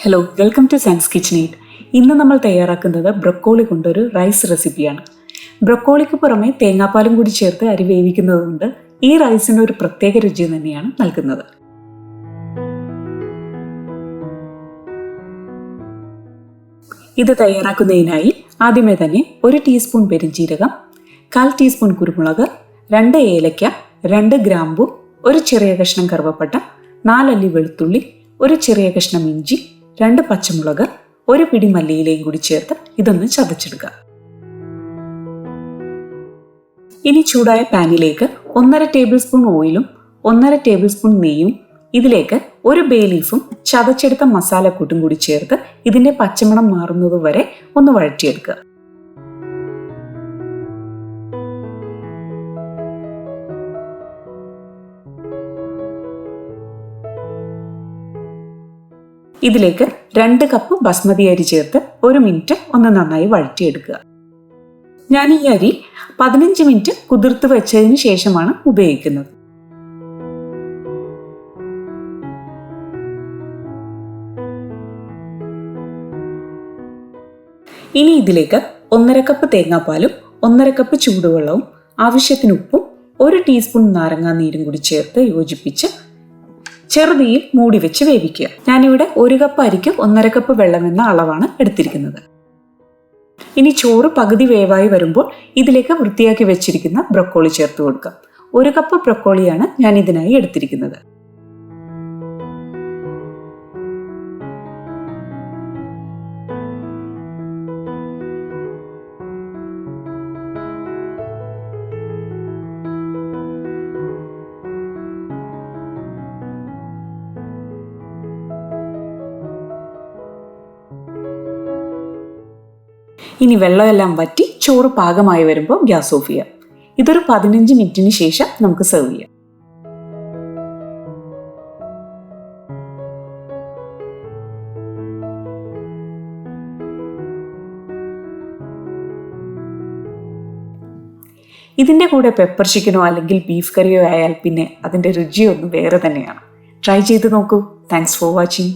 Hello, welcome to science kitchenette. ഇന്ന് നമ്മൾ തയ്യാറാക്കുന്നത് ബ്രൊക്കോളി കൊണ്ടൊരു റൈസ് റെസിപ്പിയാണ്. ബ്രൊക്കോളിക്ക് പുറമെ തേങ്ങാപ്പാലും കൂടി ചേർത്ത് അരി വേവിക്കുന്നത് കൊണ്ട് ഈ റൈസിന് ഒരു പ്രത്യേക രുചി തന്നെയാണ് നൽകുന്നത്. ഇത് തയ്യാറാക്കുന്നതിനായി ആദ്യമേ തന്നെ 1 ടീസ്പൂൺ പെരിഞ്ജീരകം, 1/4 ടീസ്പൂൺ കുരുമുളക്, 2 ഏലക്ക, 2 ഗ്രാമ്പു, 1 ചെറിയ കഷ്ണം കറുവപ്പട്ട, 4 അല്ലി വെളുത്തുള്ളി, 1 ചെറിയ കഷ്ണം ഇഞ്ചി, 2 പച്ചമുളക്, 1 പിടി മല്ലിയിലയും കൂടി ചേർത്ത് ഇതൊന്ന് ചതച്ചെടുക്കുക. ഇനി ചൂടായ പാനിലേക്ക് 1.5 ടേബിൾ സ്പൂൺ ഓയിലും 1.5 ടേബിൾ സ്പൂൺ നെയ്യും, ഇതിലേക്ക് 1 ബേ ലീഫും ചതച്ചെടുത്ത മസാലക്കൂട്ടും കൂടി ചേർത്ത് ഇതിന്റെ പച്ചമണം മാറുന്നത് വരെ ഒന്ന് വഴറ്റിയെടുക്കുക. ഇതിലേക്ക് 2 കപ്പ് ബസ്മതി അരി ചേർത്ത് 1 മിനിറ്റ് ഒന്ന് നന്നായി വഴറ്റിയെടുക്കുക. ഞാൻ ഈ അരി 15 മിനിറ്റ് കുതിർത്ത് വെച്ചതിന് ശേഷമാണ് ഉപയോഗിക്കുന്നത്. ഇനി ഇതിലേക്ക് 1.5 കപ്പ് തേങ്ങാപ്പാലും 1.5 കപ്പ് ചൂടുവെള്ളവും ആവശ്യത്തിന് ഉപ്പും 1 ടീസ്പൂൺ നാരങ്ങാനീരും കൂടി ചേർത്ത് യോജിപ്പിച്ച് ചെറുതീയിൽ മൂടി വെച്ച് വേവിക്കുക. ഞാനിവിടെ 1 കപ്പ് അരിക്ക് 1.5 കപ്പ് വെള്ളം എന്ന അളവാണ് എടുത്തിരിക്കുന്നത്. ഇനി ചോറ് പകുതി വേവായി വരുമ്പോൾ ഇതിലേക്ക് വൃത്തിയാക്കി വെച്ചിരിക്കുന്ന ബ്രൊക്കോളി ചേർത്ത് കൊടുക്കാം. 1 കപ്പ് ബ്രൊക്കോളിയാണ് ഞാൻ ഇതിനായി എടുത്തിരിക്കുന്നത്. ഇനി വെള്ളമെല്ലാം വറ്റി ചോറ് പാകമായി വരുമ്പോൾ ഗ്യാസ് ഓഫ് ചെയ്യാം. ഇതൊരു 15 മിനിറ്റിന് ശേഷം നമുക്ക് സെർവ് ചെയ്യാം. ഇതിൻ്റെ കൂടെ പെപ്പർ ചിക്കനോ അല്ലെങ്കിൽ ബീഫ് കറിയോ ആയാൽ പിന്നെ അതിൻ്റെ രുചിയൊന്നും വേറെ തന്നെയാണ്. ട്രൈ ചെയ്ത് നോക്കൂ. Thanks for watching.